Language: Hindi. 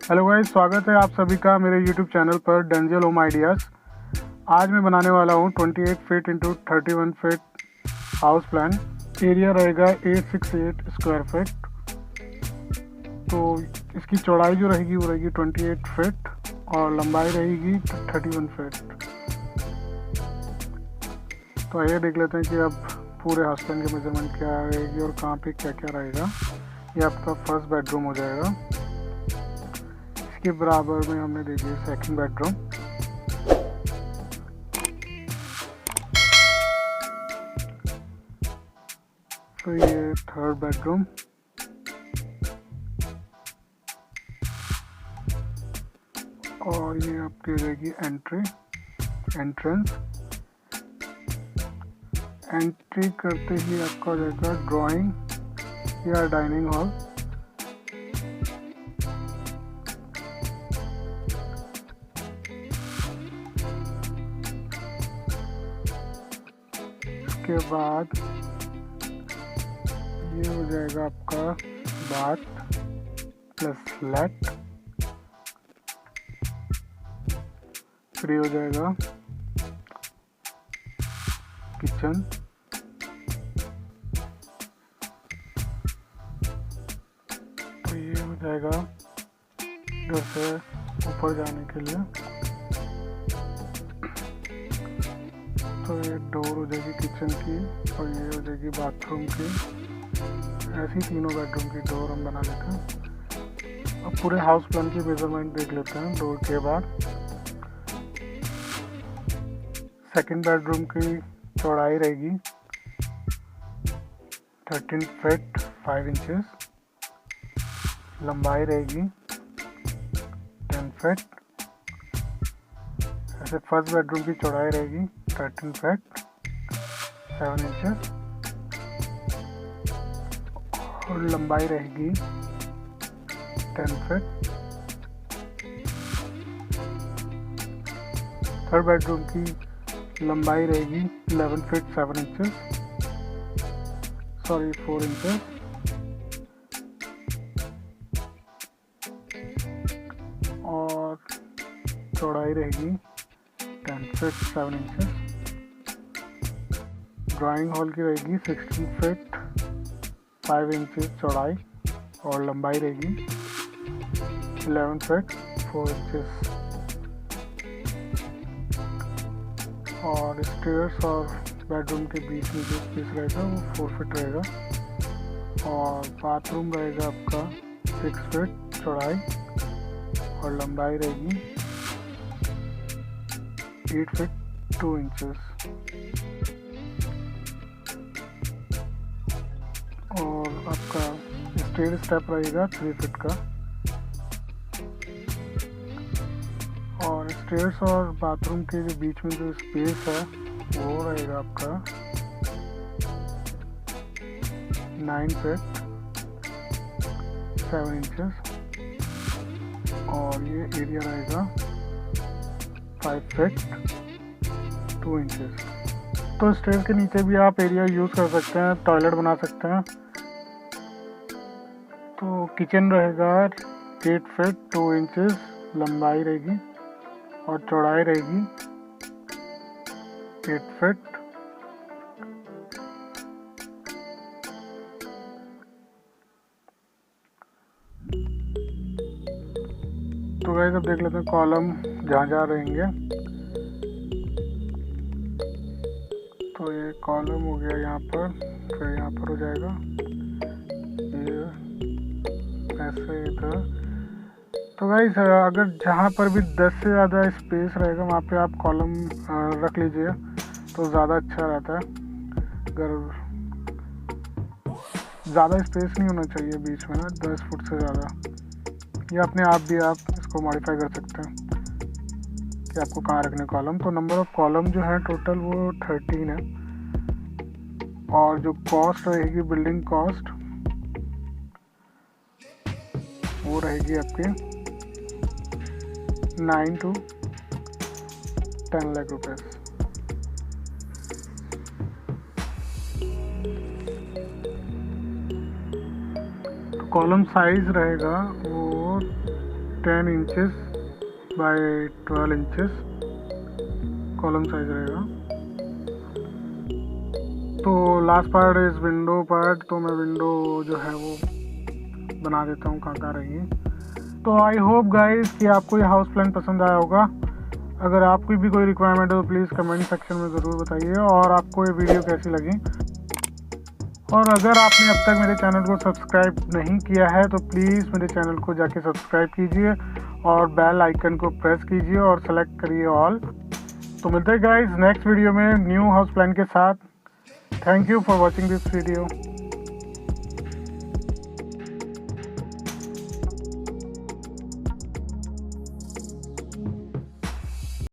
हेलो गाइस, स्वागत है आप सभी का मेरे यूट्यूब चैनल पर डेंजियल होम आइडियाज़। आज मैं बनाने वाला हूँ 28 feet into 31 feet house plan. Area रहेगा 868 स्क्वायर फीट। तो इसकी चौड़ाई जो रहेगी वो रहेगी 28 फीट और लंबाई रहेगी 31 फीट। तो आइए देख लेते हैं कि अब पूरे हाउस प्लान की मेजरमेंट क्या रहेगी और कहाँ पे क्या क्या रहेगा। ये आपका फर्स्ट बेडरूम हो जाएगा। इसके बराबर में हमने देखिए सेकंड बेडरूम, तो ये थर्ड बेडरूम, और ये आपकी रहेगी एंट्रेंस। एंट्री करते ही आपका हो जाएगा ड्राइंग या डाइनिंग हॉल। इसके बाद ये हो जाएगा आपका बाथ प्लस लेट। फिर ये हो जाएगा किचन। तो ये हो जाएगा इधर से ऊपर जाने के लिए। तो ये डोर हो जाएगी किचन की और ये हो जाएगी बाथरूम की। ऐसी तीनों बेडरूम की डोर हम बना लेते हैं। अब पूरे हाउस प्लान की मेजरमेंट देख लेते हैं। डोर के बाद सेकंड बेडरूम की चौड़ाई रहेगी 13 फीट 5 इंचेस। लंबाई रहेगी 10 फीट। ऐसे फर्स्ट बेडरूम की चौड़ाई रहेगी 13 फीट 7 इंचेस और लंबाई रहेगी 10 फीट। थर्ड बेडरूम की लंबाई रहेगी 11 फीट 7 इंचेस, 4 इंचेस। और चौड़ाई रहेगी 10 फीट 7 इंचेस। ड्राइंग हॉल की रहेगी 16 फीट 5 इंचेस चौड़ाई और लंबाई रहेगी 11 फीट 4 इंचेस। और स्टेयर्स और बेडरूम के बीच में जो स्पेस रहेगा वो 4 फीट रहेगा। और बाथरूम रहेगा आपका 6 फीट चौड़ाई और लंबाई रहेगी 8 फीट 2 इंचेस। और आपका स्टेयर स्टेप रहेगा 3 फीट का। और स्टेयर्स और बाथरूम के जो बीच में जो स्पेस है वो रहेगा आपका 9 फीट 7 इंचेस। और ये एरिया रहेगा 5 फीट 2 इंचेस। तो स्टेयर के नीचे भी आप एरिया यूज़ कर सकते हैं, टॉयलेट बना सकते हैं। तो किचन रहेगा 8 फीट 2 इंचेस लंबाई रहेगी और चौड़ाई रहेगी 8 फीट। तो गाइस अब देख लेते हैं कॉलम जहाँ जहाँ रहेंगे। तो ये कॉलम हो गया यहाँ पर, फिर यहाँ पर हो जाएगा ये ऐसे इधर। तो गाइस अगर जहाँ पर भी 10 से ज़्यादा स्पेस रहेगा वहाँ पे आप कॉलम रख लीजिए तो ज़्यादा अच्छा रहता है। अगर ज़्यादा स्पेस नहीं होना चाहिए बीच में ना, 10 फुट से ज़्यादा। या अपने आप भी आप इसको मॉडिफाई कर सकते हैं कि आपको कहाँ रखने कॉलम। तो नंबर ऑफ कॉलम जो है टोटल वो 13 है। और जो कॉस्ट रहेगी बिल्डिंग कॉस्ट वो रहेगी आपकी 9 to 10 लाख रुपये। कॉलम साइज रहेगा वो 10 inches bye 12 inches column size रहेगा। तो last part is window part, तो मैं विंडो जो है वो बना देता हूँ कहाँ रहेगी। तो आई होप गाइस कि आपको ये हाउस प्लान पसंद आया होगा। अगर आपकी भी कोई रिक्वायरमेंट हो तो प्लीज़ कमेंट सेक्शन में ज़रूर बताइए, और आपको ये वीडियो कैसी लगी। और अगर आपने अब तक मेरे चैनल को सब्सक्राइब नहीं किया है तो प्लीज़ मेरे चैनल को जाके सब्सक्राइब कीजिए और बेल आइकन को प्रेस कीजिए और सेलेक्ट करिए ऑल। तो मिलते हैं गाइस नेक्स्ट वीडियो में न्यू हाउस प्लान के साथ। Thank you for watching this video.